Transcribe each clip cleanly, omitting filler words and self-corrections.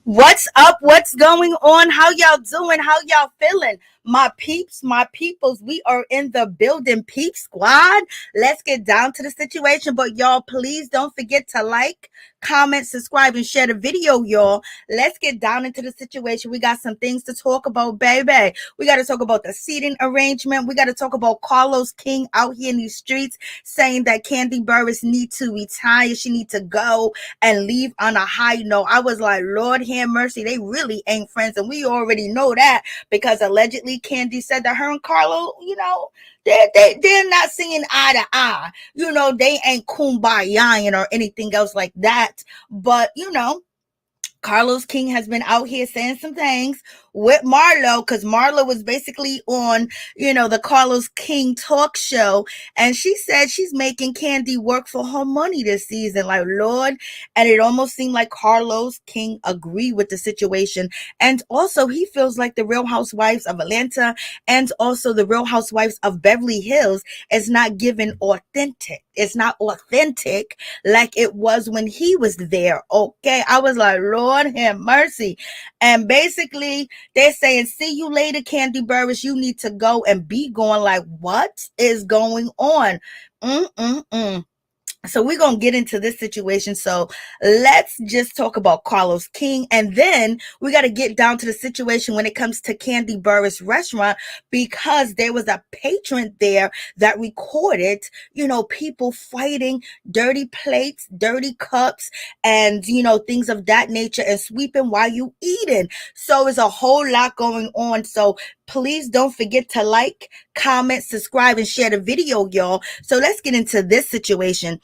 What's up? What's going on? How y'all doing? How y'all feeling? My peeps, my peoples, we are in the building, peep squad. Let's get down to the situation. But y'all, please don't forget to like, comment, subscribe, and share the video, y'all. Let's get down into the situation. We got some things to talk about, baby. We got to talk about the seating arrangement. We got to talk about Carlos King out here in these streets saying that Kandi Burruss need to retire. She need to go and leave on a high note. I was like, Lord have mercy. They really ain't friends. And we already know that because allegedly Kandi said that her and Carlo, they're not seeing eye to eye. They ain't kumbayaing or anything else like that. But, Carlos King has been out here saying some things with Marlo because Marlo was basically on, the Carlos King talk show. And she said she's making Kandi work for her money this season. Like, Lord. And it almost seemed like Carlos King agreed with the situation. And also he feels like the Real Housewives of Atlanta and also the Real Housewives of Beverly Hills is not given authentic. It's not authentic like it was when he was there. Okay. I was like, Lord have mercy. And basically they're saying, see you later, Kandi Burruss. You need to go and be going. Like, what is going on? So we're going to get into this situation. So let's just talk about Carlos King. And then we got to get down to the situation when it comes to Kandi Burruss restaurant, because there was a patron there that recorded, people fighting, dirty plates, dirty cups, and, things of that nature, and sweeping while you eating. So it's a whole lot going on. So please don't forget to like, comment, subscribe, and share the video, y'all. So let's get into this situation.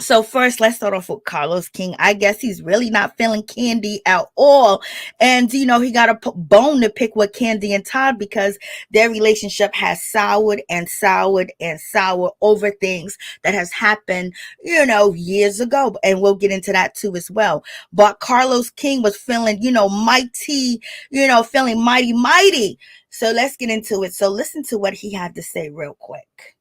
So first, let's start off with Carlos King. I guess he's really not feeling Kandi at all. And, he got a bone to pick with Kandi and Todd because their relationship has soured and soured and soured over things that has happened, years ago. And we'll get into that too as well. But Carlos King was feeling, mighty, feeling mighty. So let's get into it. So listen to what he had to say real quick.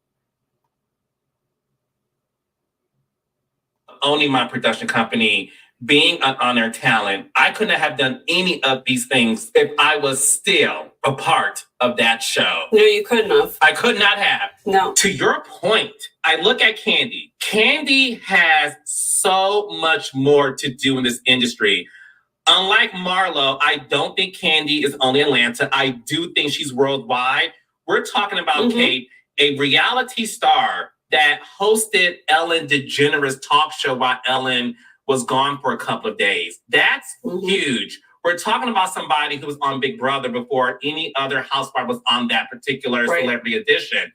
Owning my production company, being an on-air talent, I couldn't have done any of these things if I was still a part of that show. No, you couldn't have. I could not have. No. To your point, I look at Kandi. Kandi has so much more to do in this industry. Unlike Marlo, I don't think Kandi is only Atlanta. I do think she's worldwide. We're talking about Kate, a reality star that hosted Ellen DeGeneres' talk show while Ellen was gone for a couple of days. That's huge. We're talking about somebody who was on Big Brother before any other housewife was on that particular celebrity edition.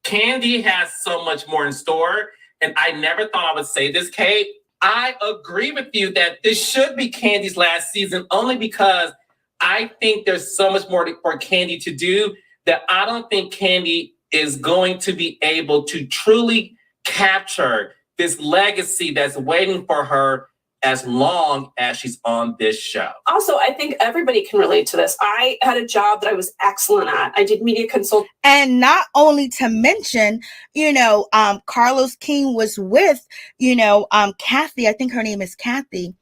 Kandi has so much more in store. And I never thought I would say this, Kate. I agree with you that this should be Kandi's last season only because I think there's so much more for Kandi to do that I don't think Kandi is going to be able to truly capture this legacy that's waiting for her as long as she's on this show. Also, I think everybody can relate to this. I had a job that I was excellent at. I did media consult. And not only to mention, Carlos King was with, Kathy. I think her name is Kathy.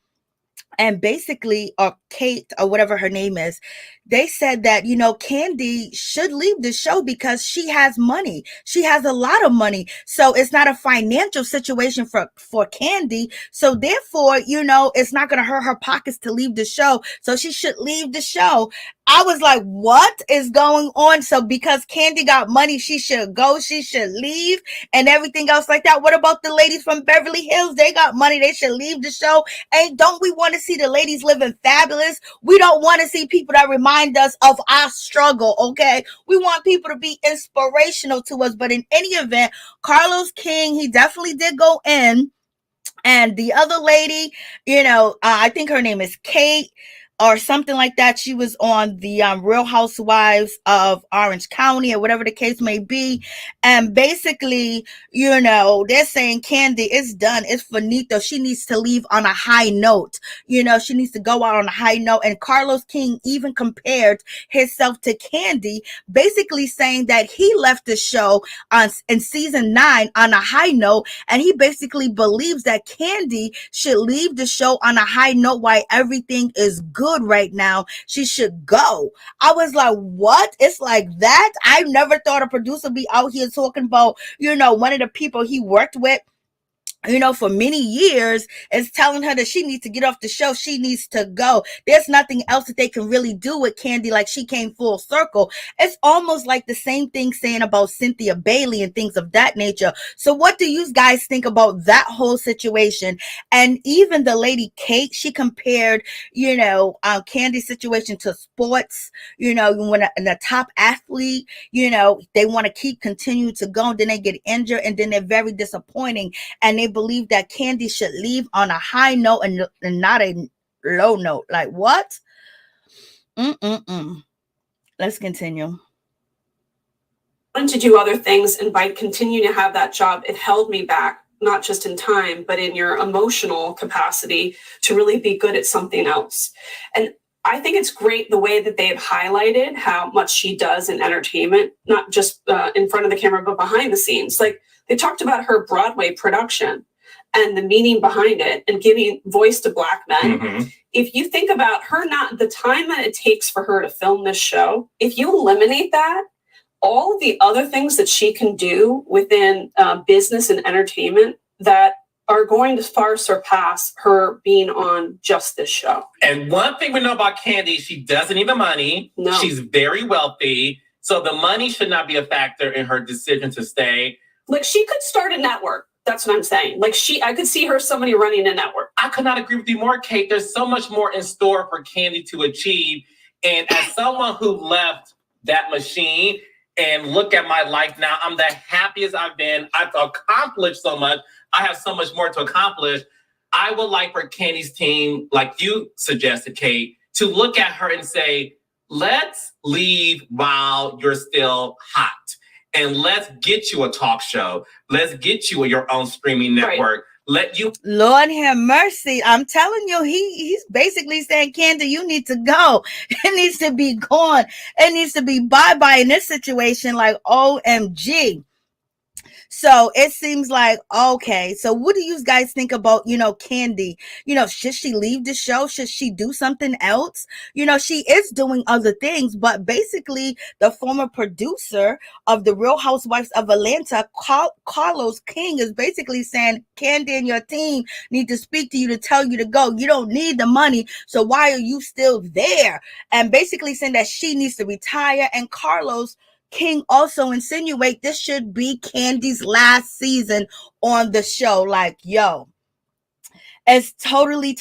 And basically, Kate or whatever her name is, they said that, Kandi should leave the show because she has money. She has a lot of money. So it's not a financial situation for Kandi. So therefore, it's not going to hurt her pockets to leave the show. So she should leave the show. I was like, what is going on? So because Kandi got money, she should go, she should leave and everything else like that. What about the ladies from Beverly Hills? They got money. They should leave the show. And don't we want to see the ladies living fabulous? We don't want to see people that remind us of our struggle, okay? We want people to be inspirational to us. But in any event, Carlos King, he definitely did go in. And the other lady, I think her name is Kate or something like that. She was on the Real Housewives of Orange County or whatever the case may be. And basically, they're saying Kandi is done. It's finito. She needs to leave on a high note. She needs to go out on a high note. And Carlos King even compared himself to Kandi, basically saying that he left the show in season 9 on a high note. And he basically believes that Kandi should leave the show on a high note while everything is good right now. She should go. I was like, what? It's like that? I never thought a producer be out here talking about, one of the people he worked with, for many years, is telling her that she needs to get off the show. She needs to go. There's nothing else that they can really do with Kandi. Like, she came full circle. It's almost like the same thing saying about Cynthia Bailey and things of that nature. So what do you guys think about that whole situation? And even the lady Kate, she compared, Kandi's situation to sports. When a top athlete, they want to continue to go, and then they get injured, and then they're very disappointing. And they believe that Kandi should leave on a high note and not a low note. Like, what? Let's continue. I wanted to do other things, and by continuing to have that job, it held me back, not just in time, but in your emotional capacity to really be good at something else. And I think it's great the way that they've highlighted how much she does in entertainment, not just in front of the camera, but behind the scenes. Like, they talked about her Broadway production and the meaning behind it and giving voice to Black men. Mm-hmm. If you think about her, not the time that it takes for her to film this show, if you eliminate that, all of the other things that she can do within business and entertainment that are going to far surpass her being on just this show. And one thing we know about Kandi, she doesn't need the money. No. She's very wealthy. So the money should not be a factor in her decision to stay. Like, she could start a network. That's what I'm saying. Like, I could see her somebody running a network. I could not agree with you more, Kate. There's so much more in store for Kandi to achieve. And as someone who left that machine and look at my life now, I'm the happiest I've been. I've accomplished so much. I have so much more to accomplish. I would like for Kandi's team, like you suggested, Kate, to look at her and say, let's leave while you're still hot. And let's get you a talk show. Let's get you your own streaming network. Right. Lord have mercy. I'm telling you, he's basically saying, Kandi, you need to go. It needs to be gone. It needs to be bye-bye in this situation. Like, OMG. So it seems like, okay, so what do you guys think about, Kandi? Should she leave the show? Should she do something else? She is doing other things, but basically the former producer of the Real Housewives of Atlanta, Carlos King, is basically saying, Kandi and your team need to speak to you to tell you to go. You don't need the money, so why are you still there? And basically saying that she needs to retire. And Carlos King also insinuate this should be Kandi's last season on the show. Like, yo, it's totally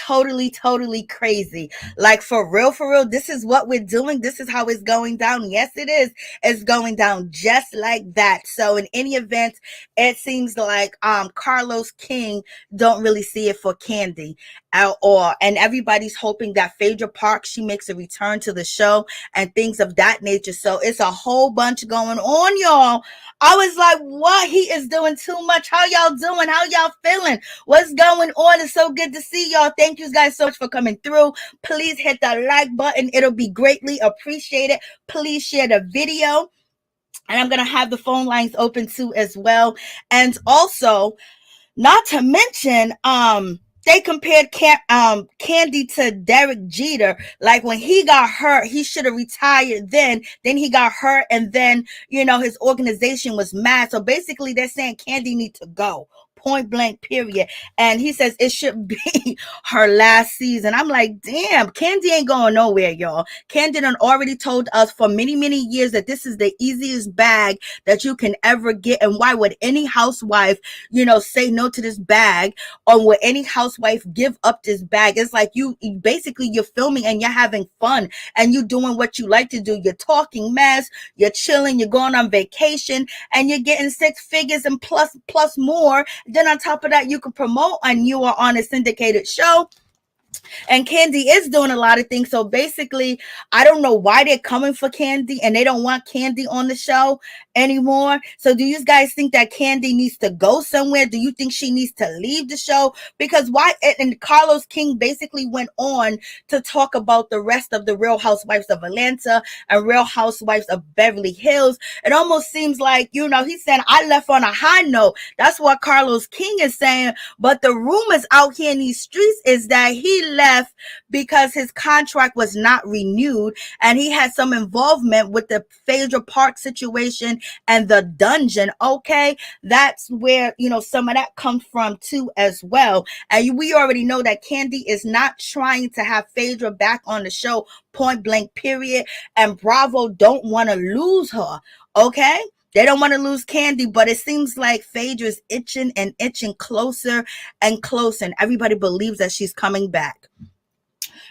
crazy. Like, for real, this is what we're doing. This is how it's going down. Yes, it is. It's going down just like that. So in any event, it seems like Carlos King don't really see it for Kandi. And everybody's hoping that Phaedra Park, she makes a return to the show and things of that nature. So it's a whole bunch going on, y'all. I was like, what? He is doing too much. How y'all doing? How y'all feeling? What's going on? It's so good to see y'all. Thank you guys so much for coming through. Please hit that like button. It'll be greatly appreciated. Please share the video. And I'm going to have the phone lines open too as well. And also, not to mention, they compared Kandi to Derek Jeter. Like when he got hurt, he should have retired then he got hurt, and then, you know, his organization was mad. So basically they're saying Kandi needs to go. Point blank, period. And he says it should be her last season. I'm like, damn, Kandi ain't going nowhere, y'all. Kandi done already told us for many, many years that this is the easiest bag that you can ever get. And why would any housewife, you know, say no to this bag? Or would any housewife give up this bag? It's like you're filming and you're having fun and you're doing what you like to do. You're talking mess, you're chilling, you're going on vacation, and you're getting 6 figures and plus more. Then on top of that, you can promote and you are on a syndicated show. And Kandi is doing a lot of things. So basically, I don't know why they're coming for Kandi and they don't want Kandi on the show anymore. So do you guys think that Kandi needs to go somewhere? Do you think she needs to leave the show? Because why? And Carlos King basically went on to talk about the rest of the Real Housewives of Atlanta and Real Housewives of Beverly Hills. It almost seems like, you know, he's saying I left on a high note. That's what Carlos King is saying. But the rumors out here in these streets is that he left because his contract was not renewed and he had some involvement with the Phaedra Park situation and the dungeon. Okay, that's where, you know, some of that comes from too as well. And we already know that Kandi is not trying to have Phaedra back on the show, point blank, period. And Bravo don't want to lose her. Okay, they don't want to lose Kandi, but it seems like Phaedra's itching and itching closer and closer, and everybody believes that she's coming back.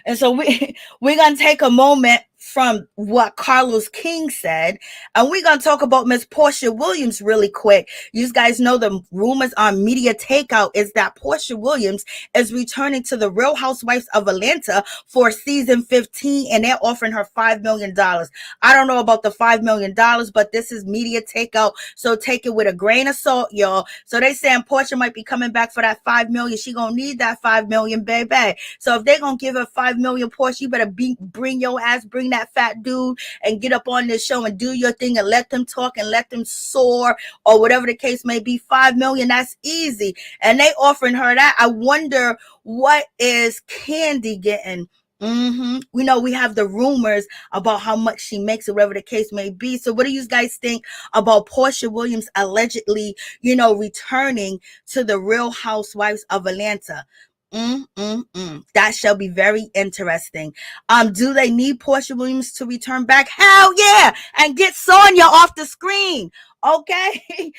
And so we're going to take a moment from what Carlos King said, and we're going to talk about Miss Porsha Williams really quick. You guys know the rumors on Media Takeout is that Porsha Williams is returning to the Real Housewives of Atlanta for season 15, and they're offering her $5 million. I don't know about the $5 million, but this is Media Takeout, so take it with a grain of salt, y'all. So they saying Porsha might be coming back for that $5 million. She gonna need that $5 million, baby. So if they're gonna give her $5 million, Porsha, you better bring that fat dude and get up on this show and do your thing and let them talk and let them soar or whatever the case may be. $5 million, that's easy. And they offering her that. I wonder what is Kandi getting. We know we have the rumors about how much she makes or whatever the case may be. So what do you guys think about Porsha Williams allegedly, you know, returning to the Real Housewives of Atlanta? That shall be very interesting. Do they need Porsha Williams to return back? Hell yeah! And get Sonya off the screen. Okay.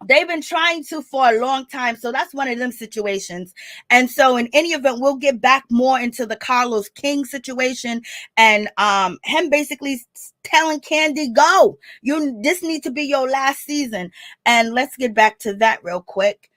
They've been trying to for a long time. So that's one of them situations. And so in any event, we'll get back more into the Carlos King situation and him basically telling Kandi, go. This needs to be your last season. And let's get back to that real quick.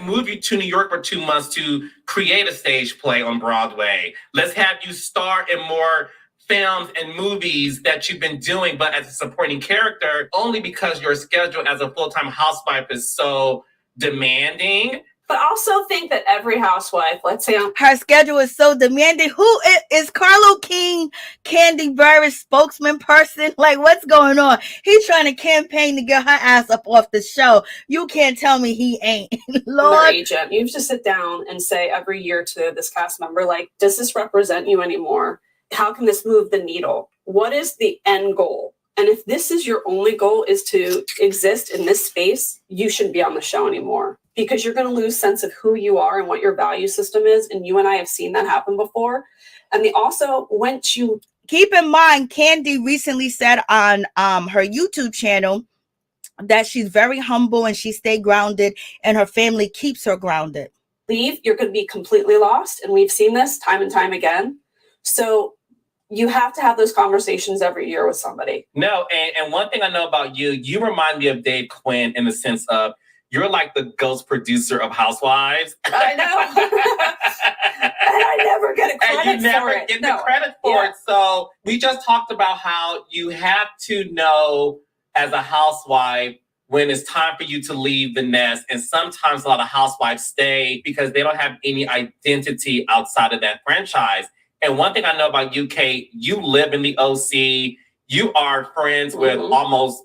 Move you to New York for 2 months to create a stage play on Broadway. Let's have you star in more films and movies that you've been doing, but as a supporting character, only because your schedule as a full-time housewife is so demanding. But also think that every housewife, let's say her schedule is so demanding. Who is Carlo King, Kandi Burruss spokesman person? Like, what's going on? He's trying to campaign to get her ass up off the show. You can't tell me he ain't. Lord. Agent, you have to sit down and say every year to this cast member, like, does this represent you anymore? How can this move the needle? What is the end goal? And if this is your only goal is to exist in this space, you shouldn't be on the show anymore. Because you're going to lose sense of who you are and what your value system is. And you and I have seen that happen before. And they also, once you... Keep in mind, Kandi recently said on her YouTube channel that she's very humble and she stay grounded and her family keeps her grounded. Leave, you're going to be completely lost. And we've seen this time and time again. So you have to have those conversations every year with somebody. No, and one thing I know about you, you remind me of Dave Quinn in the sense of you're like the ghost producer of Housewives. I know. And I never get a credit for it. And you never get the credit for it. So we just talked about how you have to know as a housewife when it's time for you to leave the nest. And sometimes a lot of housewives stay because they don't have any identity outside of that franchise. And one thing I know about you, Kate, you live in the OC. You are friends with almost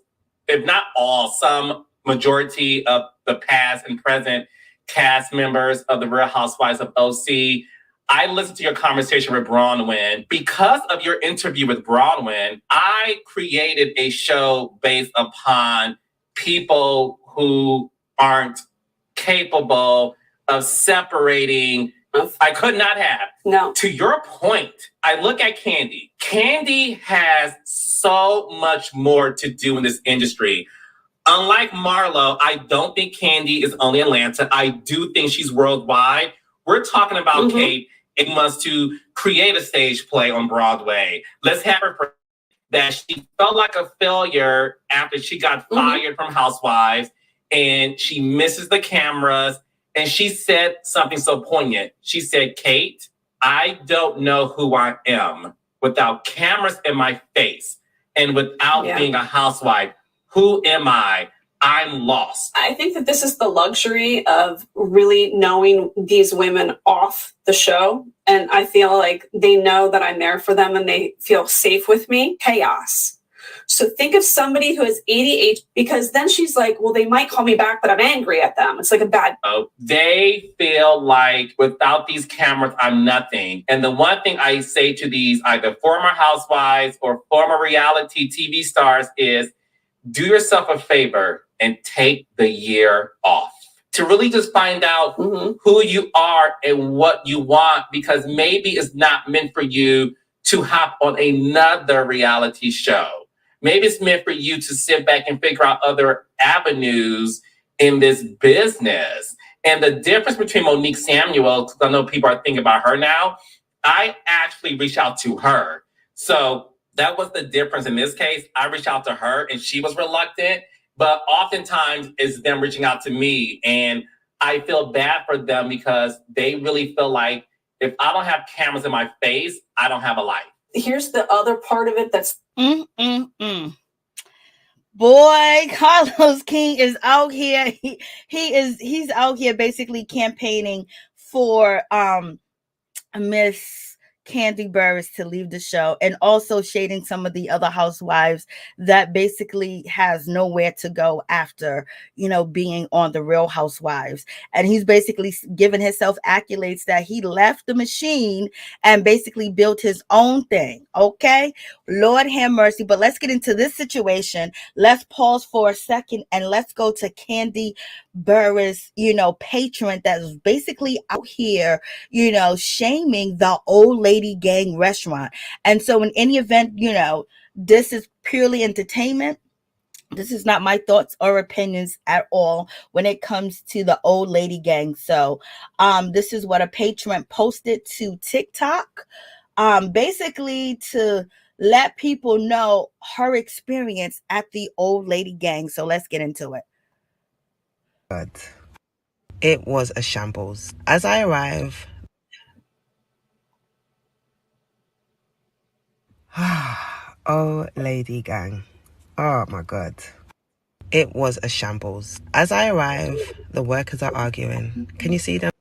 if not all, some majority of the past and present cast members of the Real Housewives of OC. I listened to your conversation with Bronwyn. Because of your interview with Bronwyn, I created a show based upon people who aren't capable of separating. I could not have. No. To your point, I look at Kandi. Kandi has so much more to do in this industry. Unlike Marlo, I don't think Kandi is only Atlanta. I do think she's worldwide. We're talking about Kate and wants to create a stage play on Broadway. Let's have her that she felt like a failure after she got fired from Housewives, and she misses the cameras. And she said something so poignant. She said, Kate, I don't know who I am without cameras in my face and without being a housewife. Who am I? I'm lost. I think that this is the luxury of really knowing these women off the show. And I feel like they know that I'm there for them and they feel safe with me. Chaos. So think of somebody who has ADHD, because then she's like, well, they might call me back, but I'm angry at them. It's like a bad. Oh, they feel like without these cameras, I'm nothing. And the one thing I say to these either former housewives or former reality TV stars is do yourself a favor and take the year off to really just find out who you are and what you want, because maybe it's not meant for you to hop on another reality show. Maybe it's meant for you to sit back and figure out other avenues in this business. And the difference between Monique Samuel, because I know people are thinking about her now, I actually reached out to her. So that was the difference in this case. I reached out to her and she was reluctant, but oftentimes it's them reaching out to me. And I feel bad for them because they really feel like if I don't have cameras in my face, I don't have a life. Here's the other part of it that's Boy, Carlos King is out here. He's out here basically campaigning for Miss Kandi Burruss to leave the show, and also shading some of the other housewives that basically has nowhere to go after, being on the Real Housewives. And he's basically given himself accolades that he left the machine and basically built his own thing. Okay, Lord have mercy. But let's get into this situation. Let's pause for a second and let's go to Kandi Burruss, patron that's basically out here, shaming the old lady gang restaurant. And so in any event, this is purely entertainment. This is not my thoughts or opinions at all when it comes to the old lady gang. So this is what a patron posted to TikTok, basically to let people know her experience at the old lady gang. So let's get into it. But it was a shambles. As I arrive, oh, lady gang. Oh my God. It was a shambles. As I arrive, the workers are arguing. Can you see them?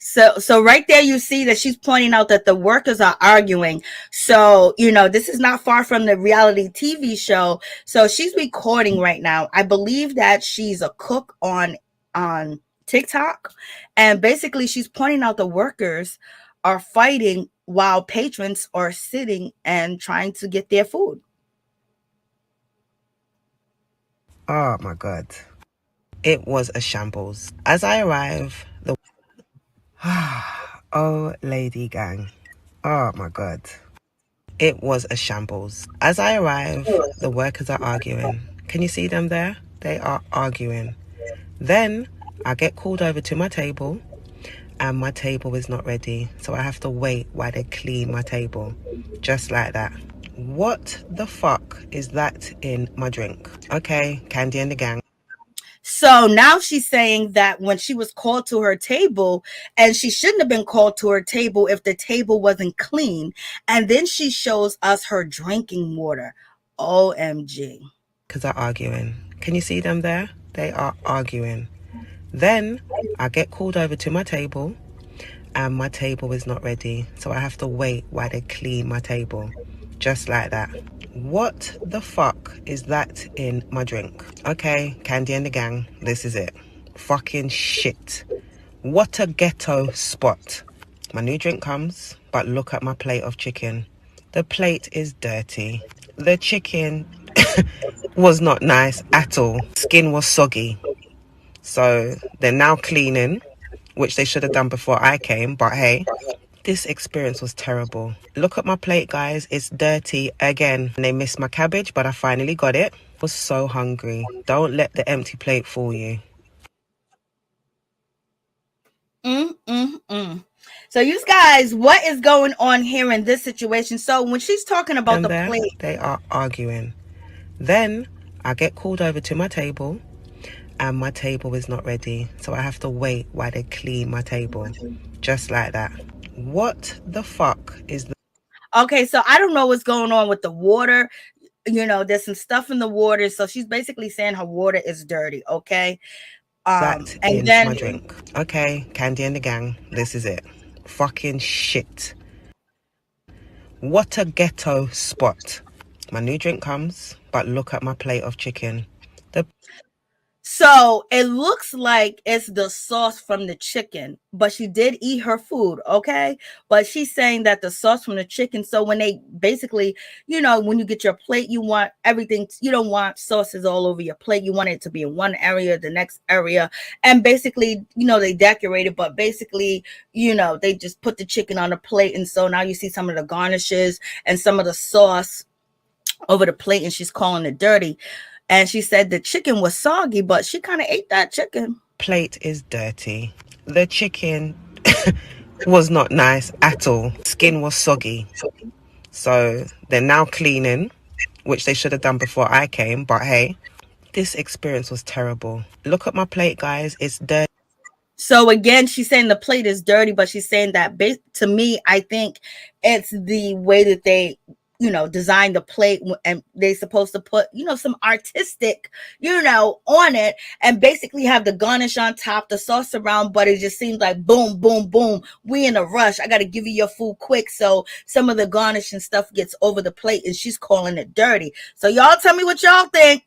So right there, you see that she's pointing out that the workers are arguing. So, this is not far from the reality TV show. So she's recording right now. I believe that she's a cook on TikTok. And basically she's pointing out the workers are fighting while patrons are sitting and trying to get their food. Oh my God. It was a shambles. As I arrive, the oh, lady gang. Oh my God. It was a shambles. As I arrive, the workers are arguing. Can you see them there? They are arguing. Then I get called over to my table and my table is not ready. So I have to wait while they clean my table. Just like that. What the fuck is that in my drink? Okay, Kandi and the gang. So now she's saying that when she was called to her table, and she shouldn't have been called to her table if the table wasn't clean. And then she shows us her drinking water. OMG. Because they're arguing. Can you see them there? They are arguing. Then I get called over to my table and my table is not ready. So I have to wait while they clean my table. Just like that. What the fuck is that in my drink? Okay, Kandi and the gang, this is it. Fucking shit. What a ghetto spot. My new drink comes, but look at my plate of chicken. The plate is dirty. The chicken was not nice at all. Skin was soggy. So they're now cleaning, which they should have done before I came, but hey. This experience was terrible. Look at my plate, guys. It's dirty again. And they missed my cabbage, but I finally got it. I was so hungry. Don't let the empty plate fool you. So you guys, what is going on here in this situation? So when she's talking about the plate, they are arguing. Then I get called over to my table and my table is not ready. So I have to wait while they clean my table. Just like that. What the fuck is that? Okay, so I don't know what's going on with the water. You know, there's some stuff in the water. So she's basically saying her water is dirty, okay? That and in then my drink. Okay, Kandi and the gang, this is it. Fucking shit. What a ghetto spot. My new drink comes, but look at my plate of chicken. So it looks like it's the sauce from the chicken, but she did eat her food, okay? But she's saying that the sauce from the chicken. So when they basically, you know, when you get your plate, you want everything. You don't want sauces all over your plate. You want it to be in one area, the next area. And basically, you know, they decorate it, but basically, you know, they just put the chicken on the plate. And so now you see some of the garnishes and some of the sauce over the plate, and she's calling it dirty. And she said the chicken was soggy, but she kind of ate that chicken. Plate is dirty. The chicken was not nice at all. Skin was soggy. So they're now cleaning, which they should have done before I came. But hey, this experience was terrible. Look at my plate, guys. It's dirty. So again, she's saying the plate is dirty, but she's saying that to me, I think it's the way that they, you know, design the plate, and they're supposed to put, you know, some artistic, you know, on it, and basically have the garnish on top, the sauce around, but it just seems like boom, boom, boom. We in a rush. I got to give you your food quick. So some of the garnish and stuff gets over the plate, and she's calling it dirty. So y'all tell me what y'all think.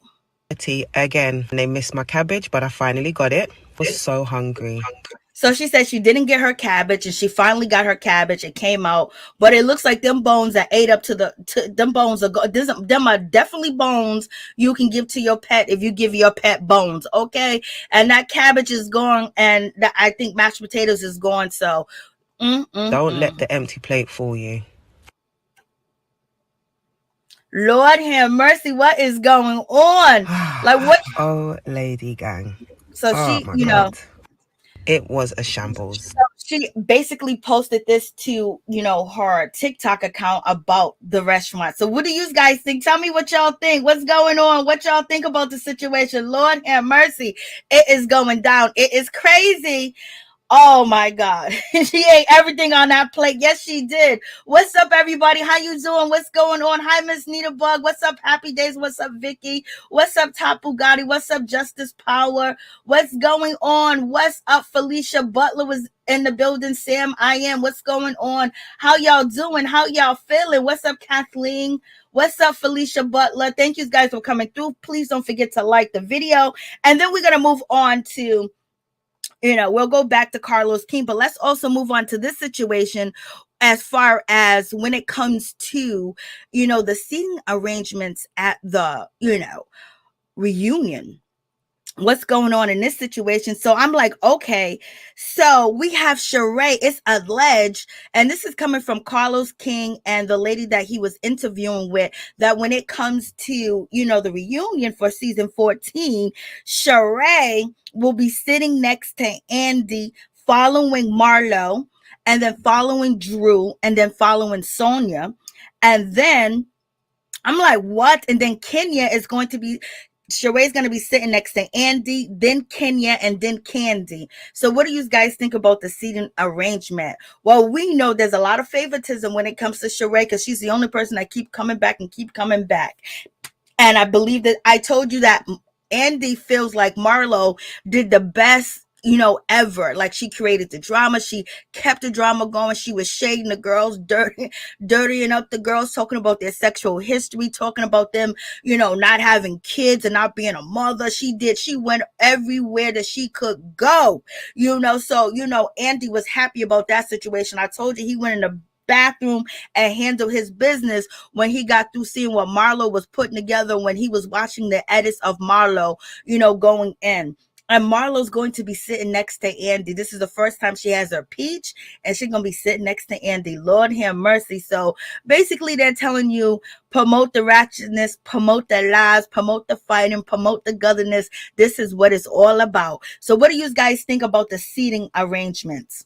Again, they missed my cabbage, but I finally got it. I was so hungry. So she said she didn't get her cabbage, and she finally got her cabbage. It came out, but it looks like them bones that ate up to them bones are them are definitely bones you can give to your pet if you give your pet bones, okay? And that cabbage is gone, and I think mashed potatoes is gone. So don't let the empty plate fool you. Lord have mercy, what is going on? Like what? Oh, lady gang. So she, you know, it was a shambles. So she basically posted this to, you know, her TikTok account about the restaurant. So what do you guys think? Tell me what y'all think. What's going on? What y'all think about the situation? Lord have mercy. It is going down. It is crazy. Oh my God. She ate everything on that plate. Yes, she did. What's up, everybody? How you doing? What's going on? Hi, Miss Nita Bug. What's up, Happy Days? What's up, Vicky? What's up, Top Bugatti? What's up, Justice Power? What's going on? What's up, Felicia Butler was in the building. Sam, I am. What's going on? How y'all doing? How y'all feeling? What's up, Kathleen? What's up, Felicia Butler? Thank you guys for coming through. Please don't forget to like the video. And then we're going to move on to, you know, we'll go back to Carlos King, but let's also move on to this situation as far as when it comes to, you know, the seating arrangements at the, you know, reunion. What's going on in this situation? So I'm like, okay, so we have Shereé. It's alleged, and this is coming from Carlos King and the lady that he was interviewing with, that when it comes to, you know, the reunion for season 14, Shereé will be sitting next to Andy, following Marlo, and then following Drew, and then following Sonia. And then I'm like, what? And then Kenya is going to be, Shereé's going to be sitting next to Andy, then Kenya, and then Kandi. So what do you guys think about the seating arrangement? Well, we know there's a lot of favoritism when it comes to Shereé, because she's the only person that keep coming back and keep coming back. And I believe that I told you that Andy feels like Marlo did the best ever. Like, she created the drama. She kept the drama going. She was shading the girls, dirtying up the girls, talking about their sexual history, talking about them, not having kids and not being a mother. She went everywhere that she could go, so, Andy was happy about that situation. I told you he went in the bathroom and handle his business when he got through seeing what Marlo was putting together, when he was watching the edits of Marlo, going in. And Marlo's going to be sitting next to Andy. This is the first time she has her peach, and she's going to be sitting next to Andy. Lord have mercy. So basically they're telling you, promote the ratchetness, promote the lies, promote the fighting, promote the gutherness. This is what it's all about. So what do you guys think about the seating arrangements?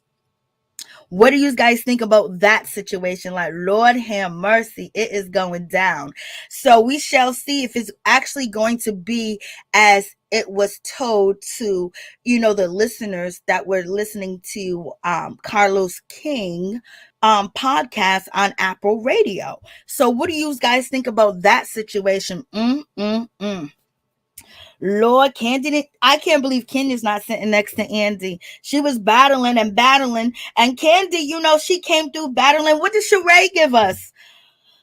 What do you guys think about that situation? Like, Lord have mercy, it is going down. So we shall see if it's actually going to be as it was told to, the listeners that were listening to Carlos King podcast on Apple Radio. So what do you guys think about that situation? Lord, Kandi, I can't believe Kenya's not sitting next to Andy. She was battling, and Kandi, she came through battling. What did Shereé give us?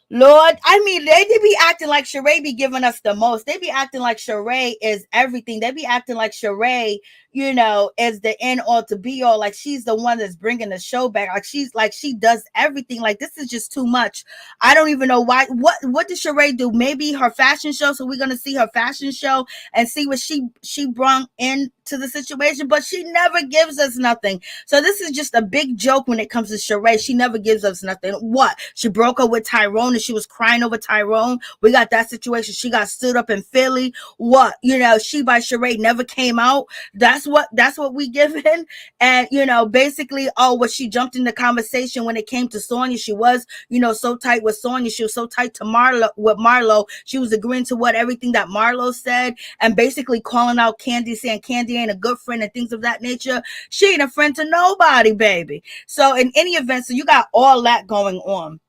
Lord, I mean, they be acting like Shereé be giving us the most. They be acting like Shereé is everything. They be acting like Shereé, is the end all to be all. Like, she's the one that's bringing the show back. Like, she does everything. Like, this is just too much. I don't even know why. What did Shereé do? Maybe her fashion show. So we're going to see her fashion show and see what she brought into the situation. But she never gives us nothing. So this is just a big joke when it comes to Shereé. She never gives us nothing. What? She broke up with Tyrone and she was crying over Tyrone. We got that situation. She got stood up in Philly. What? She by Shereé never came out. That's what we given. And basically, what she jumped in the conversation when it came to Sonya. She was so tight with Sonya. She was so tight to Marlo. She was agreeing to everything that Marlo said, and basically calling out Kandi, saying Kandi ain't a good friend and things of that nature. She ain't a friend to nobody, baby. So in any event, so you got all that going on.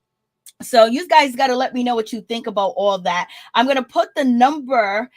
So you guys got to let me know what you think about all that. I'm going to put the number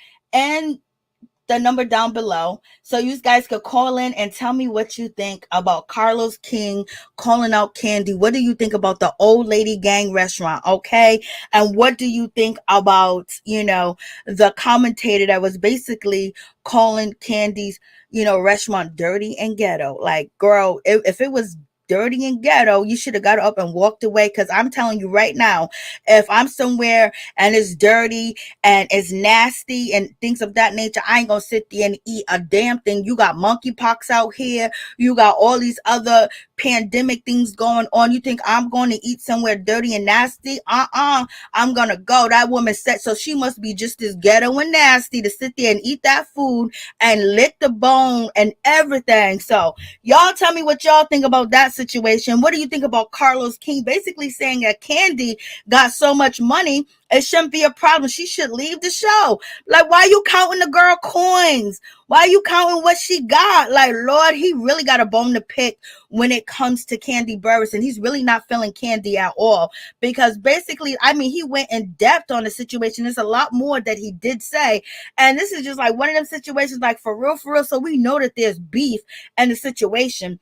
down below, so you guys could call in and tell me what you think about Carlos King calling out Kandi. What do you think about the old lady gang restaurant? Okay. And what do you think about, the commentator that was basically calling Kandi's, restaurant dirty and ghetto? Like, girl, if it was dirty and ghetto, you should have got up and walked away. Because I'm telling you right now, if I'm somewhere and it's dirty and it's nasty and things of that nature, I ain't gonna sit there and eat a damn thing. You got monkeypox out here. You got all these other pandemic things going on. You think I'm going to eat somewhere dirty and nasty? I'm gonna go. That woman said so. She must be just as ghetto and nasty to sit there and eat that food and lick the bone and everything. So y'all tell me what y'all think about that situation. What do you think about Carlos King basically saying that Kandi got so much money, it shouldn't be a problem? She should leave the show. Like, why are you counting the girl coins? Why are you counting what she got? Like, Lord, he really got a bone to pick when it comes to Kandi Burruss, and he's really not feeling Kandi at all, because basically, I mean, he went in depth on the situation. There's a lot more that he did say, and this is just like one of them situations, like, for real. So we know that there's beef in the situation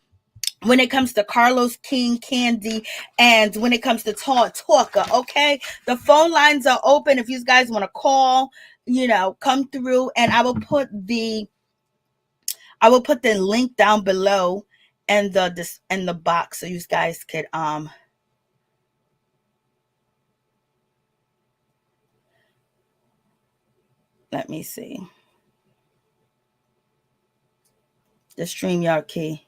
when it comes to Carlos King, Kandi, and when it comes to Talker. Okay, the phone lines are open if you guys want to call, come through, and I will put the link down below in the box, so you guys could let me see the StreamYard key.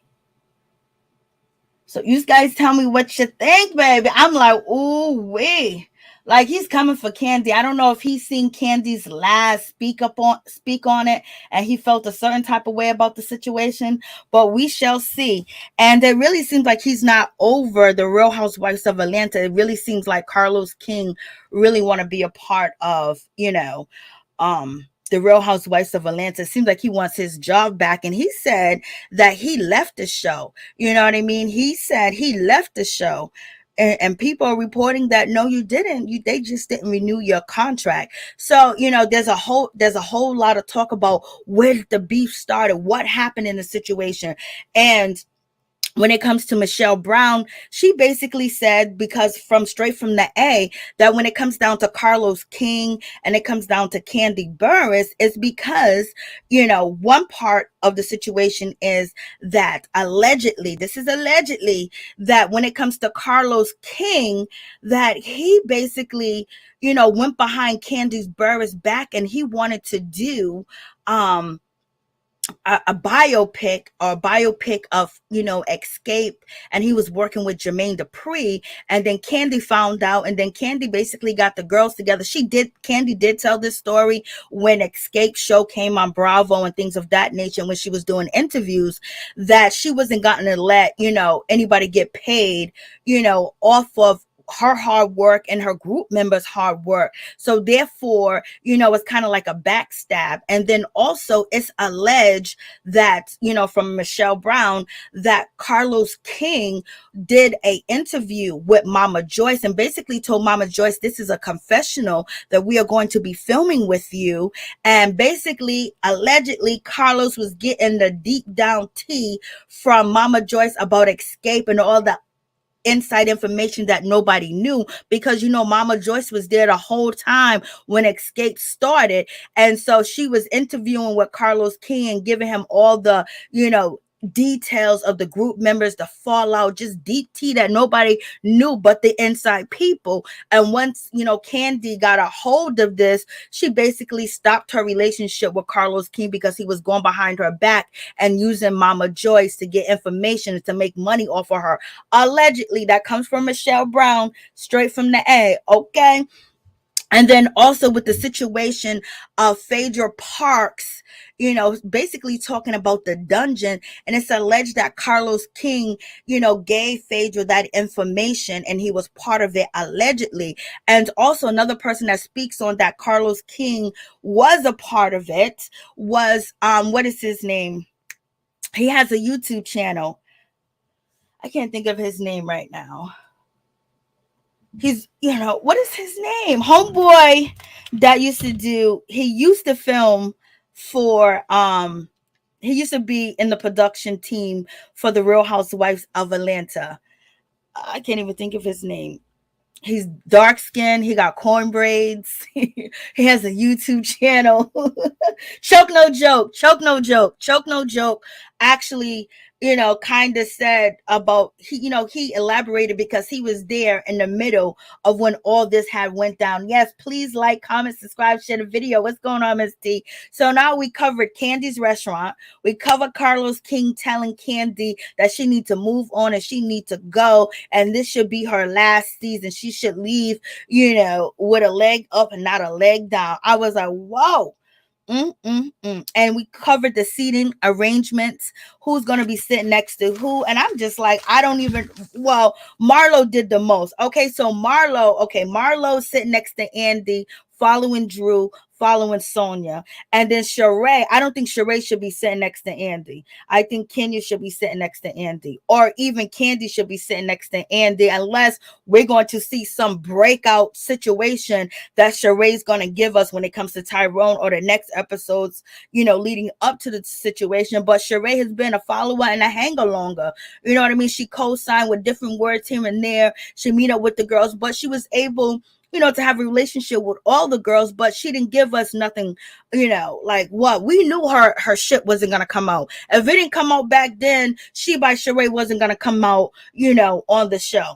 So you guys tell me what you think, baby. I'm like, ooh wee. Like, he's coming for Kandi. I don't know if he's seen Kandi's lies speak on it, and he felt a certain type of way about the situation, but we shall see. And it really seems like he's not over the Real Housewives of Atlanta. It really seems like Carlos King really want to be a part of, the Real Housewives of Atlanta. It seems like he wants his job back. And he said that he left the show. You know what I mean? He said he left the show. and people are reporting that no, you didn't. They just didn't renew your contract. So there's a whole lot of talk about where the beef started, what happened in the situation, and when it comes to Michelle Brown, she basically said, because straight from the A, that when it comes down to Carlos King and it comes down to Kandi Burruss, it's because, one part of the situation is that this is allegedly, that when it comes to Carlos King, that he basically, went behind Kandi Burruss back and he wanted to do, a biopic of Escape, and he was working with Jermaine Dupri, and then Kandi found out, and then Kandi basically got the girls together. Kandi did tell this story when Escape show came on Bravo and things of that nature, when she was doing interviews, that she wasn't going to let anybody get paid off of her hard work and her group members' hard work. So therefore, it's kind of like a backstab. And then also it's alleged that, from Michelle Brown, that Carlos King did a interview with Mama Joyce and basically told Mama Joyce, this is a confessional that we are going to be filming with you. And basically, allegedly, Carlos was getting the deep down tea from Mama Joyce about Escape and all the inside information that nobody knew, because Mama Joyce was there the whole time when Escape started, and so she was interviewing with Carlos King and giving him all the details of the group members, the fallout, just deep tea that nobody knew but the inside people. And once Kandi got a hold of this, she basically stopped her relationship with Carlos King because he was going behind her back and using Mama Joyce to get information to make money off of her. Allegedly, that comes from Michelle Brown, straight from the A. Okay. And then also with the situation of Phaedra Parks, basically talking about the dungeon, and it's alleged that Carlos King, gave Phaedra that information and he was part of it allegedly. And also another person that speaks on that Carlos King was a part of it was, what is his name? He has a YouTube channel. I can't think of his name right now. He's, what is his name? Homeboy that he used to film for, he used to be in the production team for the Real Housewives of Atlanta. I can't even think of his name. He's dark skinned. He got corn braids. He has a YouTube channel. Choke no joke. Actually, kind of said about, he elaborated because he was there in the middle of when all this had went down. Yes, please like, comment, subscribe, share the video. What's going on, Miss T? So now we covered Kandi's restaurant. We covered Carlos King telling Kandi that she needs to move on and she needs to go, and this should be her last season. She should leave, with a leg up and not a leg down. I was like, whoa. And we covered the seating arrangements, who's going to be sitting next to who. And I'm just like, Marlo did the most. Okay, so Marlo sitting next to Andy, following Drew, following Sonia. And then Shereé, I don't think Shereé should be sitting next to Andy. I think Kenya should be sitting next to Andy, or even Kandi should be sitting next to Andy, unless we're going to see some breakout situation that Shereé's going to give us when it comes to Tyrone or the next episodes, leading up to the situation. But Shereé has been a follower and a hanger longer. You know what I mean? She co-signed with different words here and there. She meet up with the girls, but she was able to have a relationship with all the girls, but she didn't give us nothing, like what we knew her shit wasn't going to come out. If it didn't come out back then, She by Shereé wasn't going to come out, on the show.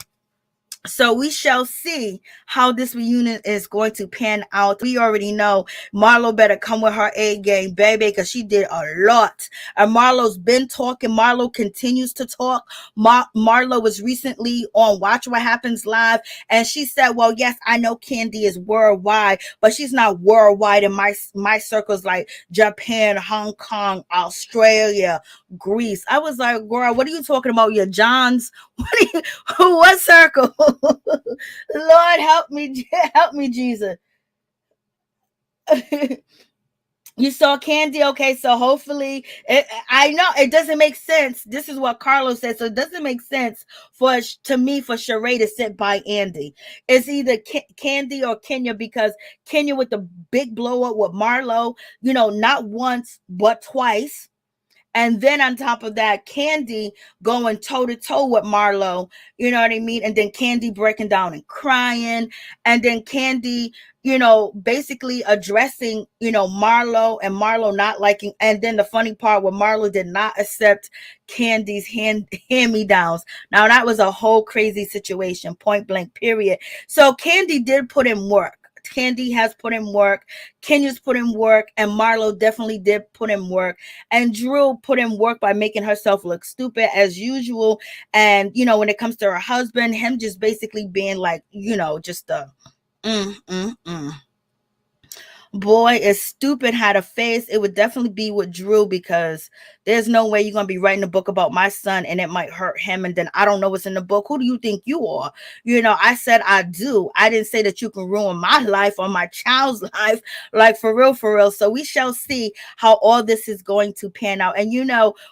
So we shall see how this reunion is going to pan out. We already know Marlo better come with her A game, baby, because she did a lot. And Marlo's been talking. Marlo continues to talk. Marlo was recently on Watch What Happens Live, and she said, well, yes, I know Kandi is worldwide, but she's not worldwide in my circles like Japan, Hong Kong, Australia, Greece. I was like, girl, what are you talking about? Your Johns? What circle? Lord, help me, Jesus. You saw Kandi, okay? So hopefully, I know it doesn't make sense. This is what Carlos said, so it doesn't make sense to me for Shereé to sit by Andy. It's either Kandi or Kenya, because Kenya with the big blow up with Marlo, not once but twice. And then on top of that, Kandi going toe to toe with Marlo, you know what I mean? And then Kandi breaking down and crying. And then Kandi, basically addressing, Marlo, and Marlo not liking. And then the funny part where Marlo did not accept Kandi's hand-me-downs. Now that was a whole crazy situation, point blank, period. So Kandi did put in work. Kandi has put in work, Kenya's put in work, and Marlo definitely did put in work. And Drew put in work by making herself look stupid as usual. And, when it comes to her husband, him just basically being like, just a boy is stupid, had a face. It would definitely be with Drew, because there's no way you're going to be writing a book about my son and it might hurt him. And then I don't know what's in the book. Who do you think you are? I said I do. I didn't say that you can ruin my life or my child's life. Like, for real, for real. So we shall see how all this is going to pan out. And,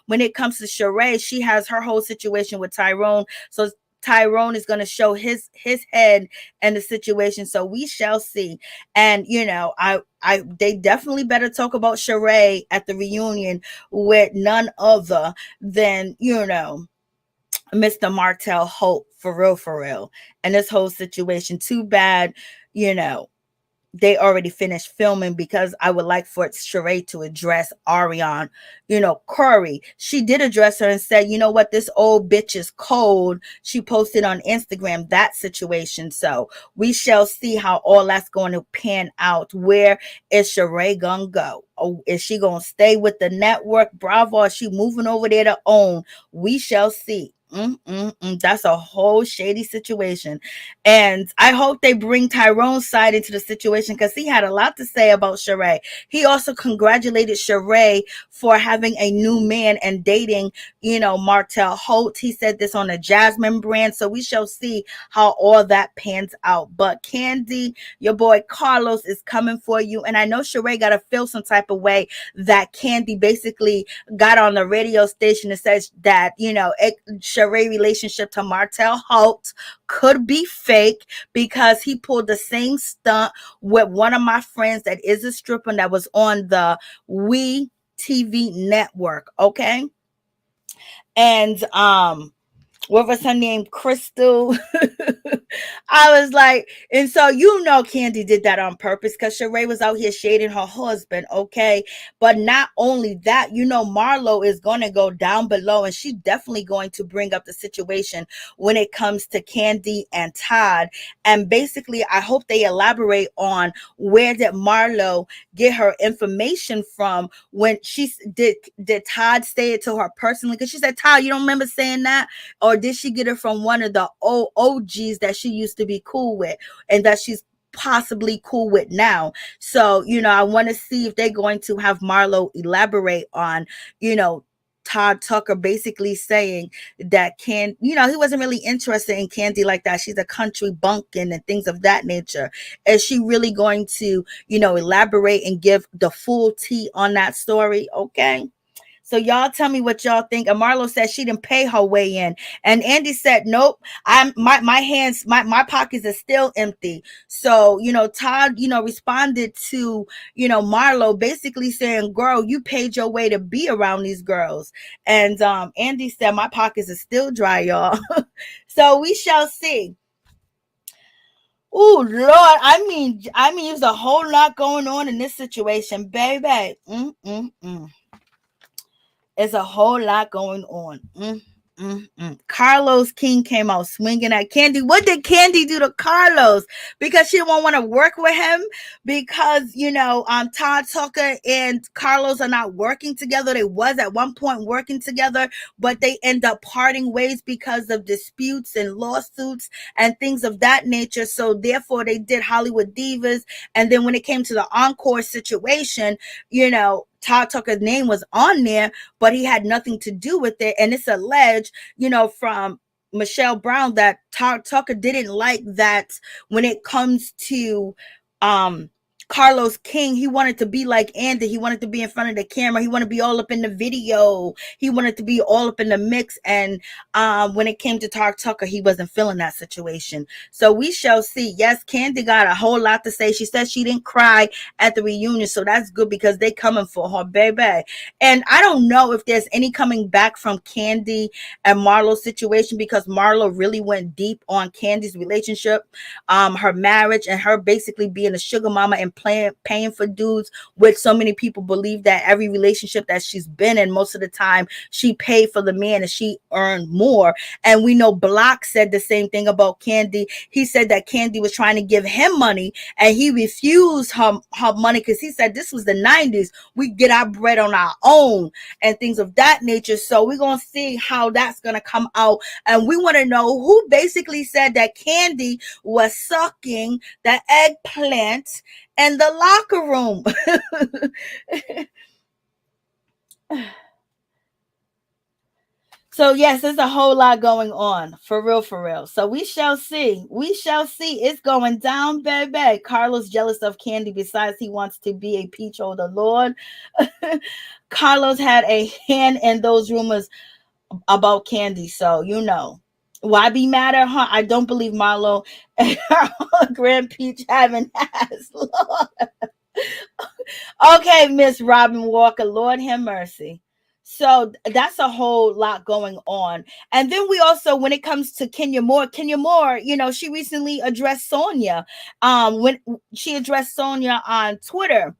when it comes to Shereé, she has her whole situation with Tyrone. So Tyrone is going to show his head and the situation. So we shall see. And, they definitely better talk about Shereé at the reunion with none other than, Mr. Martell Hope, for real, for real. And this whole situation, too bad, they already finished filming, because I would like for Shereé to address Ariane, Curry. She did address her and said, what, this old bitch is cold. She posted on Instagram that situation. So we shall see how all that's going to pan out. Where is Shereé gonna go? Oh, is she gonna stay with the network Bravo? Or is she moving over there to OWN? We shall see. That's a whole shady situation. And I hope they bring Tyrone's side into the situation, because he had a lot to say about Shereé. He also congratulated Shereé for having a new man and dating, Martell Holt. He said this on a Jasmine brand. So we shall see how all that pans out. But Kandi, your boy Carlos is coming for you. And I know Shereé got to feel some type of way that Kandi basically got on the radio station and says that, Shereé relationship to Martell Holt could be fake, because he pulled the same stunt with one of my friends that is a stripper that was on the We TV network. Okay. And what was her name? Crystal. I was like, and so Kandi did that on purpose, because Shereé was out here shading her husband, okay? But not only that, Marlo is going to go down below, and she's definitely going to bring up the situation when it comes to Kandi and Todd. And basically, I hope they elaborate on where did Marlo get her information from, when she did Todd say it to her personally? Because she said, Todd, you don't remember saying that? Or did she get it from one of the old OGs that she used to be cool with, and that she's possibly cool with now? So, I want to see if they're going to have Marlo elaborate on, Todd Tucker basically saying that he wasn't really interested in Kandi like that. She's a country bumpkin and things of that nature. Is she really going to, elaborate and give the full tea on that story? Okay. So y'all tell me what y'all think. And Marlo said she didn't pay her way in. And Andy said, nope, my pockets are still empty. So, Todd, responded to, Marlo basically saying, girl, you paid your way to be around these girls. And Andy said, my pockets are still dry, y'all. So we shall see. Oh, Lord. I mean, there's a whole lot going on in this situation, baby. There's a whole lot going on. Carlos King came out swinging at Kandi. What did Kandi do to Carlos? Because she didn't want to work with him, because Todd Tucker and Carlos are not working together. They was at one point working together, but they end up parting ways because of disputes and lawsuits and things of that nature. So therefore they did Hollywood Divas. And then when it came to the Encore situation, Todd Tucker's name was on there, but he had nothing to do with it. And it's alleged, from Michelle Brown, that Todd Tucker didn't like that when it comes to Carlos King, he wanted to be like Andy. He wanted to be in front of the camera. He wanted to be all up in the video. He wanted to be all up in the mix. And when it came to Tucker, he wasn't feeling that situation. So we shall see. Yes, Kandi got a whole lot to say. She said she didn't cry at the reunion. So that's good because they coming for her, baby. And I don't know if there's any coming back from Kandi and Marlo's situation, because Marlo really went deep on Kandi's relationship, her marriage, and her basically being a sugar mama and paying for dudes, which so many people believe that every relationship that she's been in, most of the time she paid for the man and she earned more. And we know Block said the same thing about Kandi. He said that Kandi was trying to give him money and he refused her money because he said this was the 90s. We get our bread on our own and things of that nature. So we're going to see how that's going to come out. And we want to know who basically said that Kandi was sucking the eggplant in the locker room. So yes, there's a whole lot going on, for real, for real. So we shall see. We shall see. It's going down, baby. Carlos jealous of Kandi. Besides, he wants to be a peach of the Lord. Carlos had a hand in those rumors about Kandi. So, you know, why be mad at her? I don't believe Marlo and her Grand Peach having ass. Lord. Okay, Miss Robin Walker, Lord have mercy. So that's a whole lot going on. And then we also, when it comes to Kenya Moore, you know, she recently addressed Sonia. When she addressed Sonia on Twitter.